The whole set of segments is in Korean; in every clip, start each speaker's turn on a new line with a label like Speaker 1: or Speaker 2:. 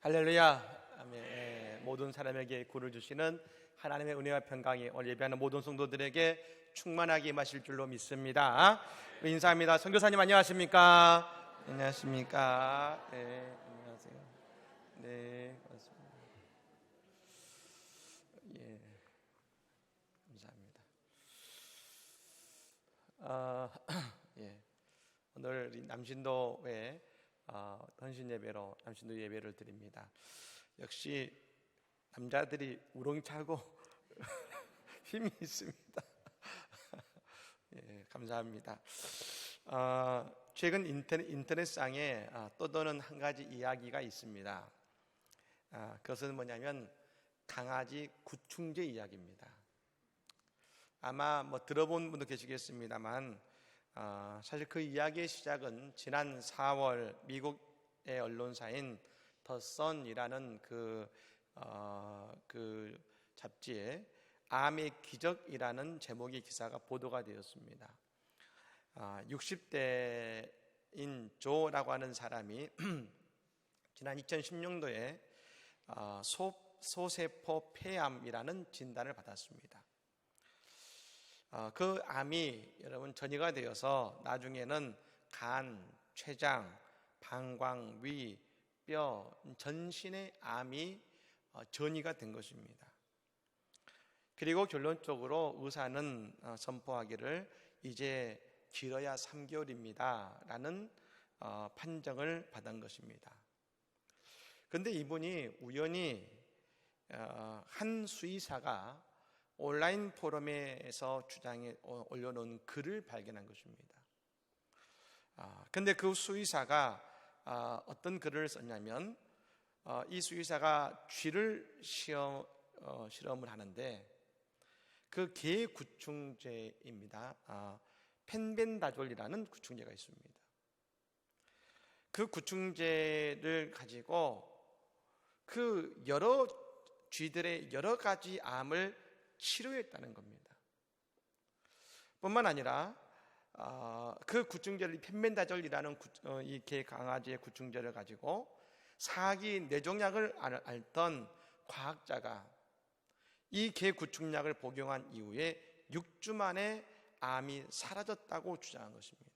Speaker 1: 할렐루야. 아멘. 모든 사람에게 구를 주시는 하나님의 은혜와 평강이 오늘 예배하는 모든 성도들에게 충만하게 임하실 줄로 믿습니다. 인사합니다. 선교사님 안녕하십니까? 안녕하십니까? 네, 안녕하세요. 네, 고맙습니다. 예, 감사합니다. 예, 오늘 우리 남신도에 헌신 예배로 남신도 예배를 드립니다. 역시 남자들이 우렁차고 힘이 있습니다. 예, 감사합니다. 최근 인터넷상에 떠도는 한 가지 이야기가 있습니다. 그것은 뭐냐면 강아지 구충제 이야기입니다. 아마 들어본 분도 계시겠습니다만 사실 그 이야기의 시작은 지난 4월 미국의 언론사인 더 선이라는 그 잡지에 암의 기적이라는 제목의 기사가 보도가 되었습니다. 60대인 조라고 하는 사람이 지난 2010년도에 소세포 폐암이라는 진단을 받았습니다. 그 암이 여러분 전이가 되어서 나중에는 간, 췌장, 방광, 위, 뼈, 전신의 암이 전이가 된 것입니다. 그리고 결론적으로 의사는 선포하기를 이제 길어야 3개월입니다 라는 판정을 받은 것입니다. 그런데 이분이 우연히 한 수의사가 온라인 포럼에서 주장에 올려놓은 글을 발견한 것입니다. 그런데 그 수의사가 어떤 글을 썼냐면 이 수의사가 쥐를 실험을 하는데 그 개 구충제입니다. 펜벤다졸이라는 구충제가 있습니다. 그 구충제를 가지고 그 여러 쥐들의 여러 가지 암을 치료했다는 겁니다. 뿐만 아니라 그 구충제를 펜벤다졸이라는 이 개 강아지의 구충제를 가지고 사기 뇌종약을 앓던 과학자가 이 개 구충약을 복용한 이후에 6주 만에 암이 사라졌다고 주장한 것입니다.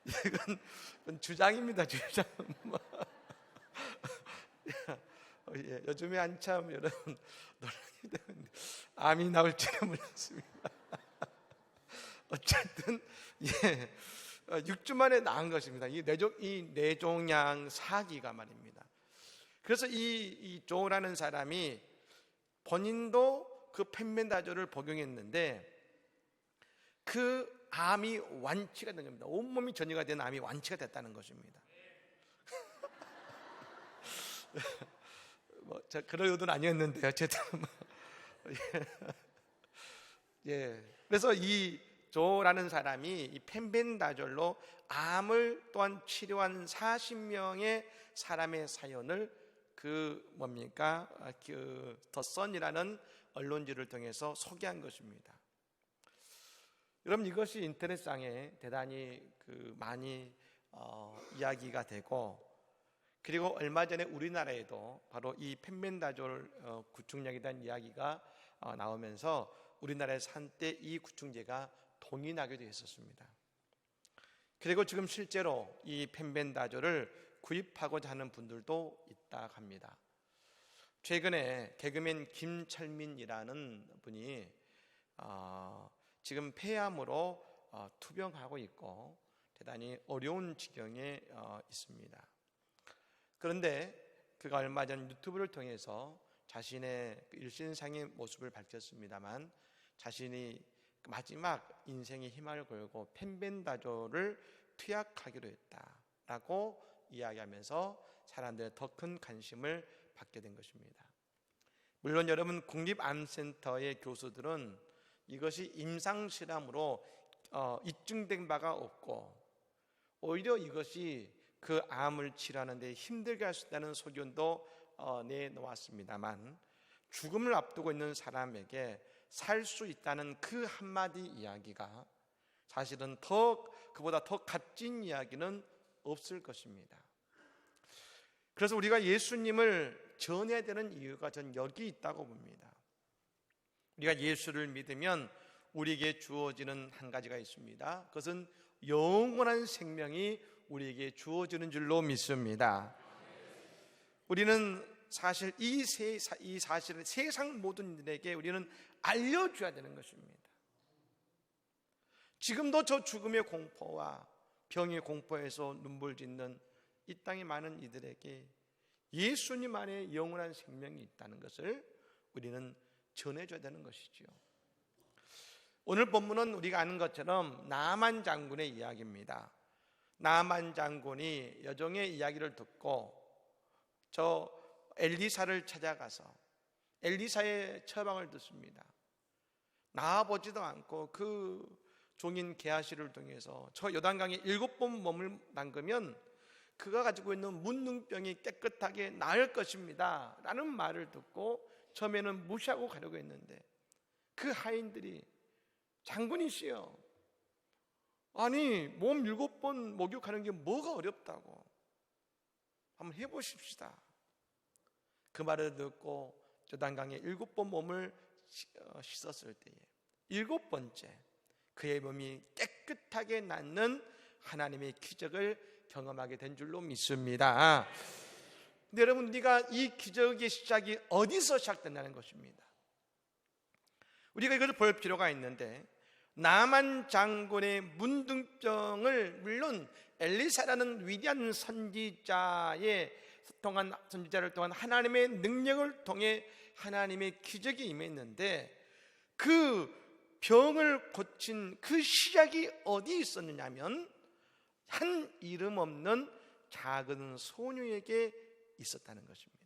Speaker 1: 이건 주장입니다. 주장. 요즘에 한참 여러분 논란이 되는데 암이 나올 줄은 몰랐습니다. 어쨌든 6주 만에 나은 것입니다. 이 뇌종양 사기가 말입니다. 그래서 이 조라는 사람이 본인도 그 펜벤다졸을 복용했는데 그 암이 완치가 된 겁니다. 온몸이 전이가 된 암이 완치가 됐다는 것입니다. 그럴 의도는 아니었는데 어쨌든 그래서 이 조라는 사람이 이 펜벤다졸로 암을 또한 치료한 40명의 사람의 사연을 더 선이라는 언론지를 통해서 소개한 것입니다. 여러분 이것이 인터넷상에 대단히 많이 이야기가 되고 그리고 얼마 전에 우리나라에도 바로 이 펜벤다졸 구충약에 대한 이야기가 나오면서 우리나라에서 한때 이 구충제가 동인하게 되어 있었습니다. 그리고 지금 실제로 이 펜벤다졸을 구입하고자 하는 분들도 있다 합니다. 최근에 개그맨 김철민이라는 분이 지금 폐암으로 투병하고 있고 대단히 어려운 지경에 있습니다. 그런데 그가 얼마 전 유튜브를 통해서 자신의 일신상의 모습을 밝혔습니다만 자신이 마지막 인생의 희망을 걸고 펜벤다졸을 투약하기로 했다라고 이야기하면서 사람들의 더 큰 관심을 받게 된 것입니다. 물론 여러분 국립암센터의 교수들은 이것이 임상실험으로 입증된 바가 없고 오히려 이것이 그 암을 치료하는 데 힘들게 할 수 있다는 소견도 내놓았습니다만 죽음을 앞두고 있는 사람에게 살 수 있다는 그 한마디 이야기가 사실은 그보다 더 값진 이야기는 없을 것입니다. 그래서 우리가 예수님을 전해야 되는 이유가 전 여기 있다고 봅니다. 우리가 예수를 믿으면 우리에게 주어지는 한 가지가 있습니다. 그것은 영원한 생명이 우리에게 주어지는 줄로 믿습니다. 우리는 사실 이 사실을 세상 모든 이들에게 우리는 알려줘야 되는 것입니다. 지금도 저 죽음의 공포와 병의 공포에서 눈물 짓는 이 땅의 많은 이들에게 예수님 안에 영원한 생명이 있다는 것을 우리는 전해줘야 되는 것이죠. 오늘 본문은 우리가 아는 것처럼 나만 장군의 이야기입니다. 나만 장군이 여종의 이야기를 듣고 저 엘리사를 찾아가서 엘리사의 처방을 듣습니다. 나와보지도 않고 그 종인 게하시를 통해서 저 요단강에 7번 몸을 담그면 그가 가지고 있는 문둥병이 깨끗하게 나을 것입니다 라는 말을 듣고 처음에는 무시하고 가려고 했는데 그 하인들이 장군이시여, 아니 몸 7번 목욕하는 게 뭐가 어렵다고, 한번 해보십시다. 그 말을 듣고 요단강에 7번 몸을 씻었을 때에 7번째 그의 몸이 깨끗하게 낫는 하나님의 기적을 경험하게 된 줄로 믿습니다. 근데 여러분, 우리가 이 기적의 시작이 어디서 시작된다는 것입니다. 우리가 이것을 볼 필요가 있는데, 나만 장군의 문둥병을 물론 엘리사라는 위대한 선지자를 통한 하나님의 능력을 통해 하나님의 기적이 임했는데, 그 병을 고친 그 시작이 어디 있었느냐면 한 이름 없는 작은 소녀에게 있었다는 것입니다.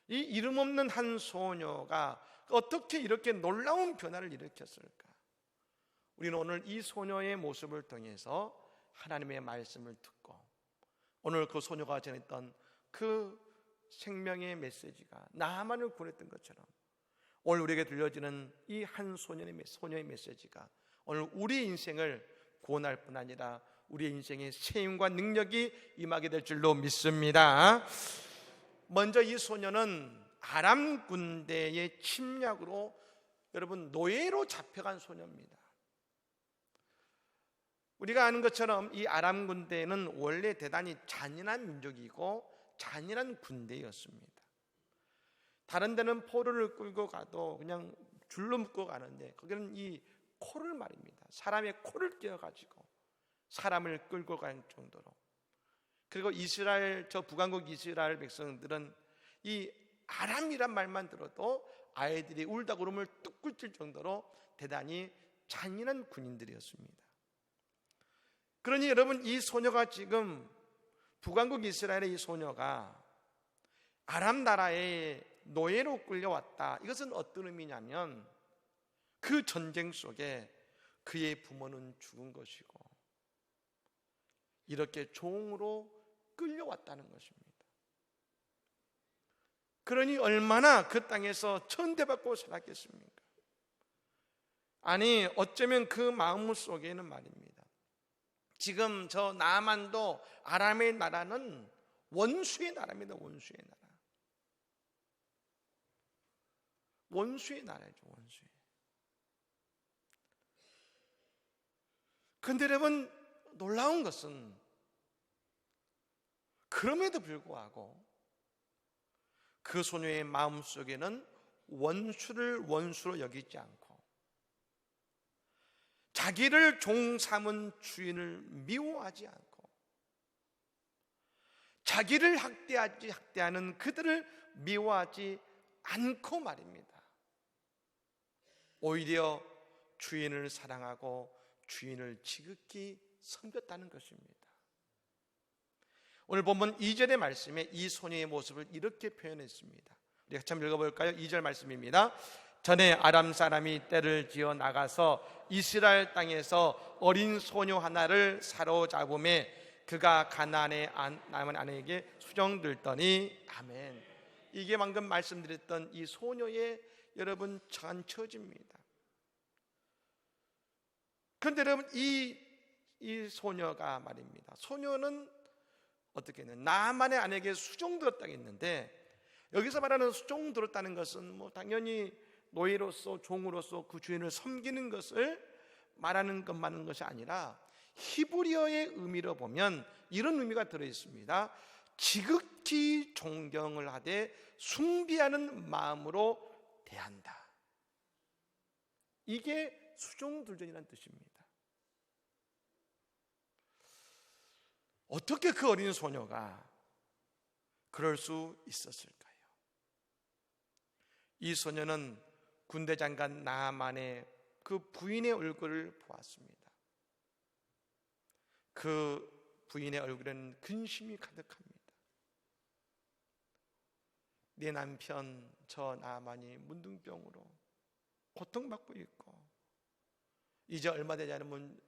Speaker 1: 이 이름 없는 한 소녀가 어떻게 이렇게 놀라운 변화를 일으켰을까? 우리는 오늘 이 소녀의 모습을 통해서 하나님의 말씀을 듣고 오늘 그 소녀가 전했던 그 생명의 메시지가 나만을 구원했던 것처럼 오늘 우리에게 들려지는 이 한 소녀의 메시지가 오늘 우리 인생을 구원할 뿐 아니라 우리의 인생에 세임과 능력이 임하게 될 줄로 믿습니다. 먼저 이 소녀는 아람 군대의 침략으로 여러분 노예로 잡혀간 소녀입니다. 우리가 아는 것처럼 이 아람 군대는 원래 대단히 잔인한 민족이고 잔인한 군대였습니다. 다른 데는 포로를 끌고 가도 그냥 줄로 묶고 가는데 거기는 이 코를 말입니다. 사람의 코를 떼어가지고 사람을 끌고 갈 정도로. 그리고 이스라엘, 저 북왕국 이스라엘 백성들은 이 아람이란 말만 들어도 아이들이 울다 울음을 뚝 꿀칠 정도로 대단히 잔인한 군인들이었습니다. 그러니 여러분, 이 소녀가 지금 북왕국 이스라엘의 이 소녀가 아람 나라에 노예로 끌려왔다. 이것은 어떤 의미냐면 그 전쟁 속에 그의 부모는 죽은 것이고 이렇게 종으로 끌려왔다는 것입니다. 그러니 얼마나 그 땅에서 천대받고 살았겠습니까? 아니 어쩌면 그 마음 속에는 말입니다, 지금 저 나만도 아람의 나라는 원수의 나라입니다. 원수의 나라. 원수의 나라죠. 원수의. 그런데 여러분, 놀라운 것은 그럼에도 불구하고 그 소녀의 마음속에는 원수를 원수로 여기지 않고 자기를 종 삼은 주인을 미워하지 않고 자기를 학대하는 그들을 미워하지 않고 말입니다, 오히려 주인을 사랑하고 주인을 지극히 섬겼다는 것입니다. 오늘 본문 2절의 말씀에 이 소녀의 모습을 이렇게 표현했습니다. 우리 같이 한번 읽어볼까요? 2절 말씀입니다. 전에 아람 사람이 떼를 지어 나가서 이스라엘 땅에서 어린 소녀 하나를 사로잡음에 그가 가나안의 남은 아내에게 수정들더니. 아멘. 이게 방금 말씀드렸던 이 소녀의 여러분 처한 처지입니다. 그런데 여러분, 이 이 소녀가 말입니다. 소녀는 어떻게 했냐? 나만의 아내에게 수종들었다고 했는데, 여기서 말하는 수종들었다는 것은 뭐 당연히 노예로서 종으로서 그 주인을 섬기는 것을 말하는 것만은 것이 아니라 히브리어의 의미로 보면 이런 의미가 들어 있습니다. 지극히 존경을 하되 숭배하는 마음으로 대한다. 이게 수종들전이라는 뜻입니다. 어떻게 그 어린 소녀가 그럴 수 있었을까요? 이 소녀는 군대 장관 나아만의 그 부인의 얼굴을 보았습니다. 그 부인의 얼굴에는 근심이 가득합니다. 내 남편 저 나아만이 문둥병으로 고통받고 있고 이제 얼마 되지 않으면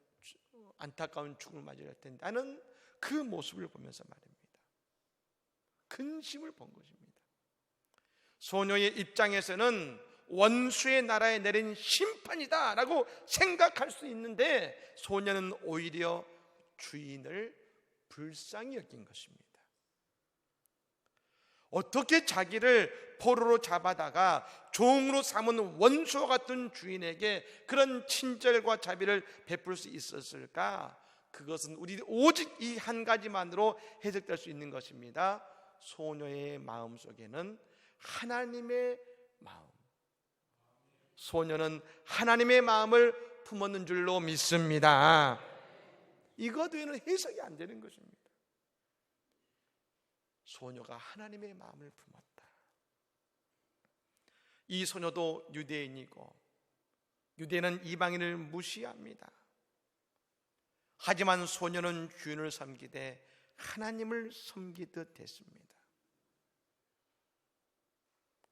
Speaker 1: 안타까운 죽음을 맞이할 텐데, 나는 그 모습을 보면서 말입니다, 근심을 본 것입니다. 소녀의 입장에서는 원수의 나라에 내린 심판이다 라고 생각할 수 있는데, 소녀는 오히려 주인을 불쌍히 여긴 것입니다. 어떻게 자기를 포로로 잡아다가 종으로 삼은 원수와 같은 주인에게 그런 친절과 자비를 베풀 수 있었을까? 그것은 우리 오직 이 한 가지만으로 해석될 수 있는 것입니다. 소녀의 마음 속에는 하나님의 마음, 소녀는 하나님의 마음을 품었는 줄로 믿습니다. 이것 외에는 해석이 안 되는 것입니다. 소녀가 하나님의 마음을 품었다. 이 소녀도 유대인이고 유대인은 이방인을 무시합니다. 하지만 소녀는 주인을 섬기되 하나님을 섬기듯 했습니다.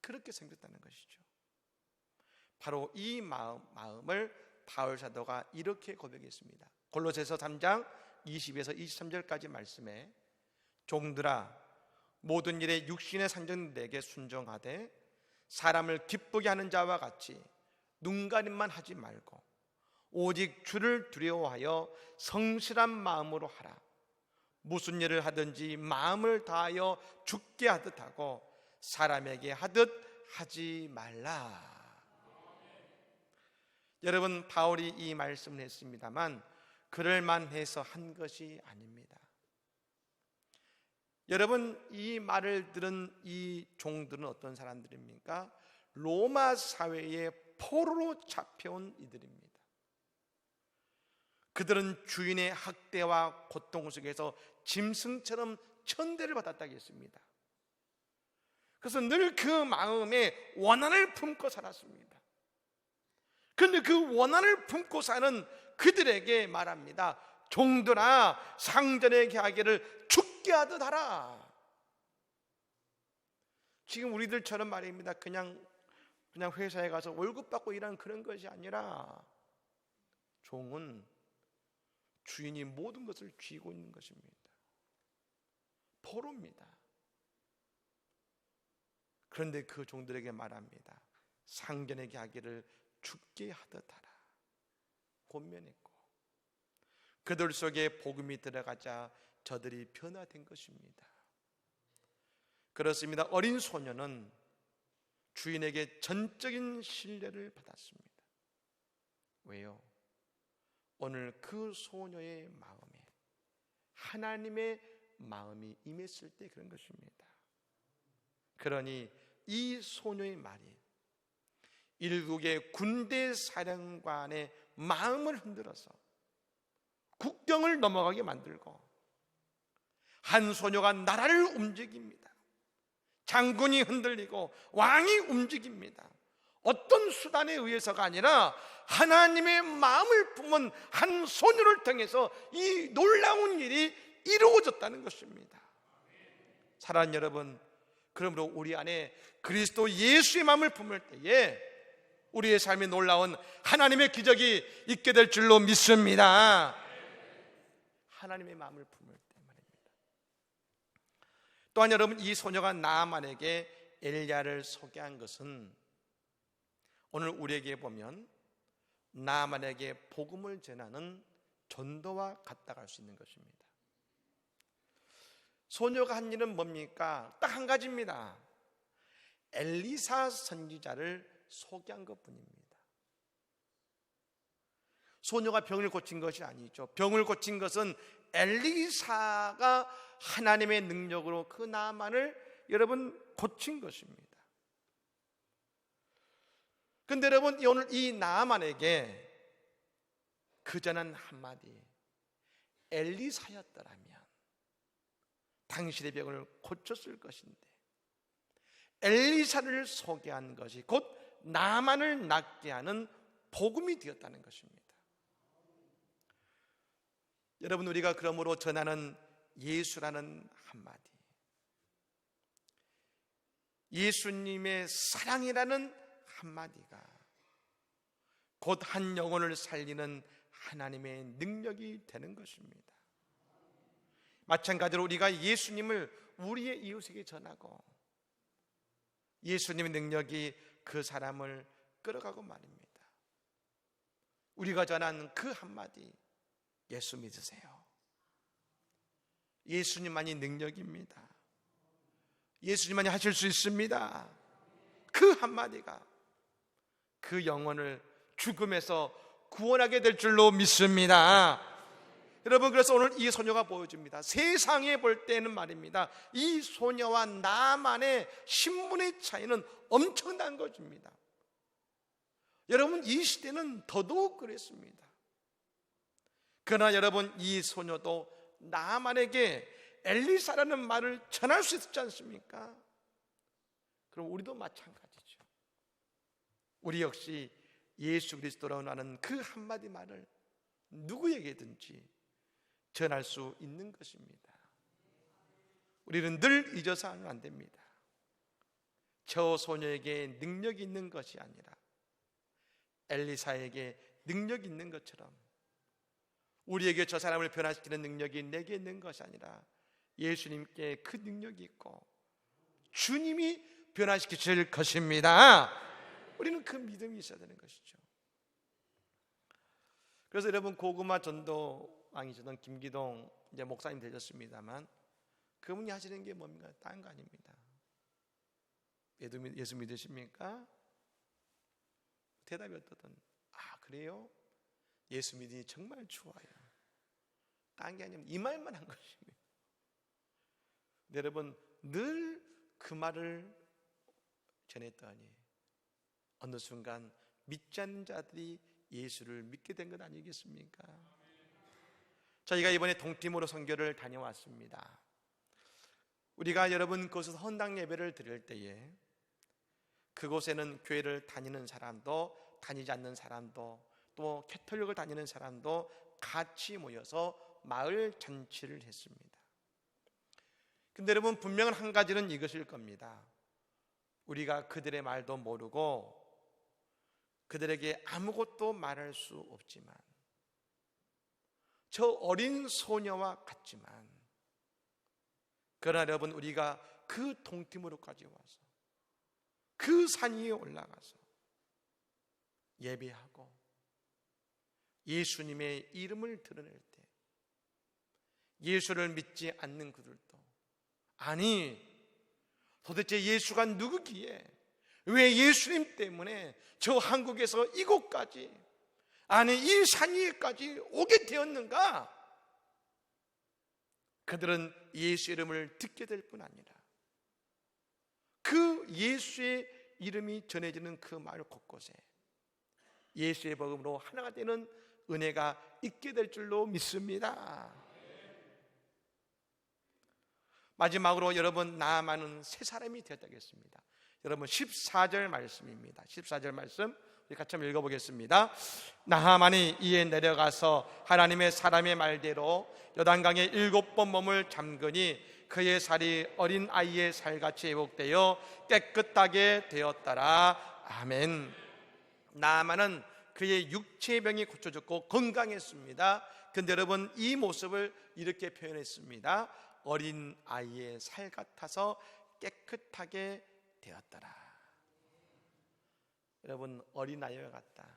Speaker 1: 그렇게 생겼다는 것이죠. 바로 이 마음을 바울 사도가 이렇게 고백했습니다. 골로새서 3장 20에서 23절까지 말씀에, 종들아 모든 일에 육신의 산정되게 순종하되 사람을 기쁘게 하는 자와 같이 눈가림만 하지 말고 오직 주를 두려워하여 성실한 마음으로 하라. 무슨 일을 하든지 마음을 다하여 주께 하듯 하고 사람에게 하듯 하지 말라. 여러분, 바울이 이 말씀을 했습니다만 그럴만 해서 한 것이 아닙니다. 여러분, 이 말을 들은 이 종들은 어떤 사람들입니까? 로마 사회의 포로로 잡혀온 이들입니다. 그들은 주인의 학대와 고통 속에서 짐승처럼 천대를 받았다고 했습니다. 그래서 늘 그 마음에 원한을 품고 살았습니다. 그런데 그 원한을 품고 사는 그들에게 말합니다. 종들아, 상전의 계하기를 죽게 하듯 하라. 지금 우리들처럼 말입니다, 그냥 회사에 가서 월급 받고 일하는 그런 것이 아니라, 종은 주인이 모든 것을 쥐고 있는 것입니다. 포로입니다. 그런데 그 종들에게 말합니다. 상전의 계하기를 죽게 하듯 하라. 권면했고, 그들 속에 복음이 들어가자 저들이 변화된 것입니다. 그렇습니다. 어린 소녀는 주인에게 전적인 신뢰를 받았습니다. 왜요? 오늘 그 소녀의 마음에 하나님의 마음이 임했을 때 그런 것입니다. 그러니 이 소녀의 말이 일국의 군대 사령관의 마음을 흔들어서 국경을 넘어가게 만들고, 한 소녀가 나라를 움직입니다. 장군이 흔들리고 왕이 움직입니다. 어떤 수단에 의해서가 아니라 하나님의 마음을 품은 한 소녀를 통해서 이 놀라운 일이 이루어졌다는 것입니다. 사랑하는 여러분, 그러므로 우리 안에 그리스도 예수의 마음을 품을 때에 우리의 삶에 놀라운 하나님의 기적이 있게 될 줄로 믿습니다. 하나님의 마음을 품을 때 말입니다. 또한 여러분, 이 소녀가 나아만에게 엘리야를 소개한 것은 오늘 우리에게 보면 나아만에게 복음을 전하는 전도와 같다고 할 수 있는 것입니다. 소녀가 한 일은 뭡니까? 딱 한 가지입니다. 엘리사 선지자를 소개한 것뿐입니다. 소녀가 병을 고친 것이 아니죠. 병을 고친 것은 엘리사가 하나님의 능력으로 그 나만을 여러분 고친 것입니다. 그런데 여러분, 오늘 이 나만에게 그전한 한마디, 엘리사였더라면 당신의 병을 고쳤을 것인데, 엘리사를 소개한 것이 곧 나만을 낫게 하는 복음이 되었다는 것입니다. 여러분, 우리가 그러므로 전하는 예수라는 한마디, 예수님의 사랑이라는 한마디가 곧 한 영혼을 살리는 하나님의 능력이 되는 것입니다. 마찬가지로 우리가 예수님을 우리의 이웃에게 전하고 예수님의 능력이 그 사람을 끌어가고 말입니다. 우리가 전한 그 한마디, 예수 믿으세요. 예수님만이 능력입니다. 예수님만이 하실 수 있습니다. 그 한마디가 그 영혼을 죽음에서 구원하게 될 줄로 믿습니다. 여러분, 그래서 오늘 이 소녀가 보여줍니다. 세상에 볼 때는 말입니다, 이 소녀와 나만의 신분의 차이는 엄청난 것입니다. 여러분, 이 시대는 더더욱 그랬습니다. 그러나 여러분, 이 소녀도 나만에게 엘리사라는 말을 전할 수 있었지 않습니까? 그럼 우리도 마찬가지죠. 우리 역시 예수 그리스도라고 하는 그 한마디 말을 누구에게든지 전할 수 있는 것입니다. 우리는 늘 잊어서 하면 안 됩니다. 저 소녀에게 능력이 있는 것이 아니라 엘리사에게 능력이 있는 것처럼 우리에게 저 사람을 변화시키는 능력이 내게 있는 것이 아니라 예수님께 그 능력이 있고 주님이 변화시키실 것입니다. 우리는 그 믿음이 있어야 되는 것이죠. 그래서 여러분, 고구마 전도왕이셨던 김기동 이제 목사님 되셨습니다만, 그분이 하시는 게 뭡니까? 딴 거 아닙니다. 예수 믿으십니까? 대답이 어떻든, 아 그래요? 예수 믿으니 정말 좋아요. 딴 게 아니면 이 말만 한 것입니다. 여러분, 늘 그 말을 전했더니 어느 순간 믿지 않는 자들이 예수를 믿게 된 것 아니겠습니까? 저희가 이번에 동티모르 선교를 다녀왔습니다. 우리가 여러분 그곳에서 헌당 예배를 드릴 때에 그곳에는 교회를 다니는 사람도 다니지 않는 사람도 또 캐톨릭을 다니는 사람도 같이 모여서 마을 잔치를 했습니다. 근데 여러분, 분명한 한 가지는 이것일 겁니다. 우리가 그들의 말도 모르고 그들에게 아무것도 말할 수 없지만, 저 어린 소녀와 같지만, 그러나 여러분, 우리가 그 동티모르까지 와서 그 산 위에 올라가서 예배하고 예수님의 이름을 드러낼 때 예수를 믿지 않는 그들도, 아니 도대체 예수가 누구기에 왜 예수님 때문에 저 한국에서 이곳까지, 아니 이 산 위에까지 오게 되었는가? 그들은 예수 이름을 듣게 될 뿐 아니라 그 예수의 이름이 전해지는 그 마을 곳곳에 예수의 복음으로 하나가 되는 은혜가 있게 될 줄로 믿습니다. 마지막으로 여러분, 나아만은 새 사람이 되었다겠습니다. 여러분, 14절 말씀입니다. 14절 말씀 우리 같이 한번 읽어보겠습니다. 나하만이 이에 내려가서 하나님의 사람의 말대로 요단강에 7번 몸을 잠그니 그의 살이 어린 아이의 살같이 회복되어 깨끗하게 되었더라. 아멘. 나아만은 그의 육체의 병이 고쳐졌고 건강했습니다. 그런데 여러분, 이 모습을 이렇게 표현했습니다. 어린 아이의 살 같아서 깨끗하게 되었더라. 여러분, 어린아이와 같다.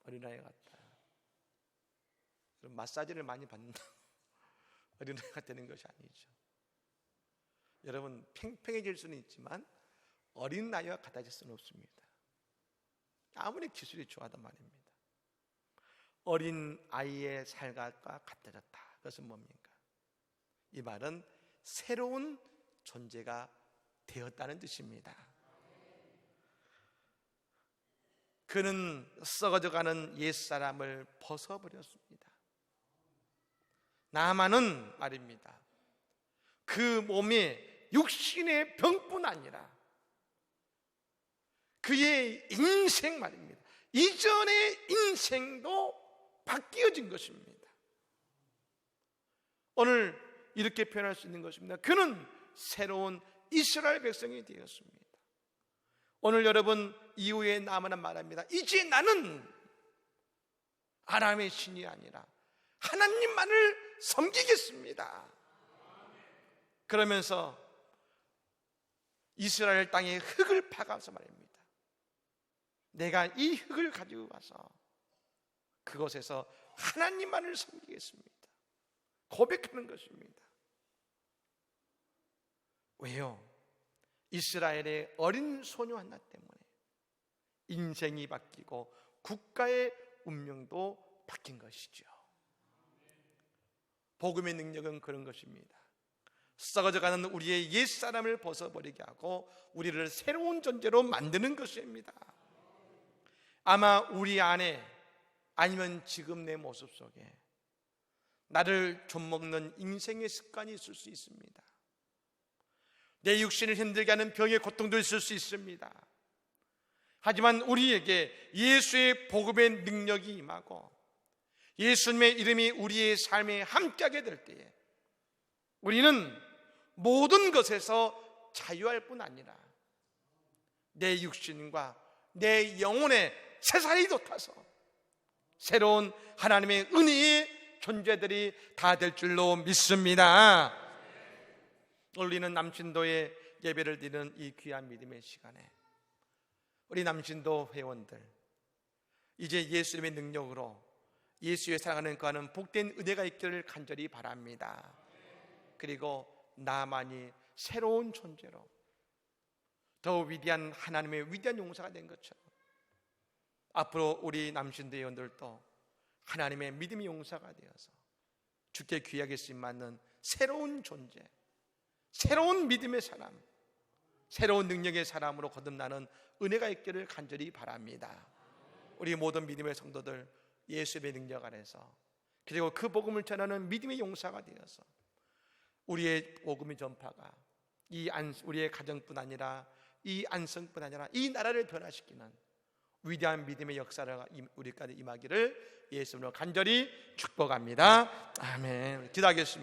Speaker 1: 어린아이와 같다. 마사지를 많이 받는다 어린아이가 되는 것이 아니죠. 여러분, 팽팽해질 수는 있지만 어린 나이와 같아질 수는 없습니다. 아무리 기술이 좋아도 말입니다. 어린 아이의 살각과 같아졌다. 그것은 뭡니까? 이 말은 새로운 존재가 되었다는 뜻입니다. 그는 썩어져가는 옛사람을 벗어버렸습니다. 나아만은 말입니다, 그 몸에 육신의 병뿐 아니라 그의 인생 말입니다, 이전의 인생도 바뀌어진 것입니다. 오늘 이렇게 표현할 수 있는 것입니다. 그는 새로운 이스라엘 백성이 되었습니다. 오늘 여러분, 이후에 나아만은 말합니다. 이제 나는 아람의 신이 아니라 하나님만을 섬기겠습니다. 그러면서 이스라엘 땅의 흙을 파가서 말입니다, 내가 이 흙을 가지고 가서 그곳에서 하나님만을 섬기겠습니다. 고백하는 것입니다. 왜요? 이스라엘의 어린 소녀 하나 때문에 인생이 바뀌고 국가의 운명도 바뀐 것이죠. 복음의 능력은 그런 것입니다. 썩어져가는 우리의 옛사람을 벗어버리게 하고 우리를 새로운 존재로 만드는 것입니다. 아마 우리 안에, 아니면 지금 내 모습 속에 나를 좀먹는 인생의 습관이 있을 수 있습니다. 내 육신을 힘들게 하는 병의 고통도 있을 수 있습니다. 하지만 우리에게 예수의 복음의 능력이 임하고 예수님의 이름이 우리의 삶에 함께하게 될 때에 우리는 모든 것에서 자유할 뿐 아니라 내 육신과 내 영혼의 새살이 돋아서 새로운 하나님의 은혜의 존재들이 다 될 줄로 믿습니다. 우리는 남신도의 예배를 드리는 이 귀한 믿음의 시간에 우리 남신도 회원들, 이제 예수님의 능력으로 예수의 사랑하는 거하는 복된 은혜가 있기를 간절히 바랍니다. 그리고 나만이 새로운 존재로 더 위대한 하나님의 위대한 용사가 된 것처럼 앞으로 우리 남신도 회원들도 하나님의 믿음의 용사가 되어서 주께 귀하게 쓰임받는 새로운 존재, 새로운 믿음의 사람, 새로운 능력의 사람으로 거듭나는 은혜가 있기를 간절히 바랍니다. 우리 모든 믿음의 성도들 예수의 능력 아래서, 그리고 그 복음을 전하는 믿음의 용사가 되어서 우리의 복음의 전파가 우리의 가정뿐 아니라 이 안성뿐 아니라 이 나라를 변화시키는 위대한 믿음의 역사가 우리까지 임하기를 예수님으로 간절히 축복합니다. 아멘. 기도하겠습니다.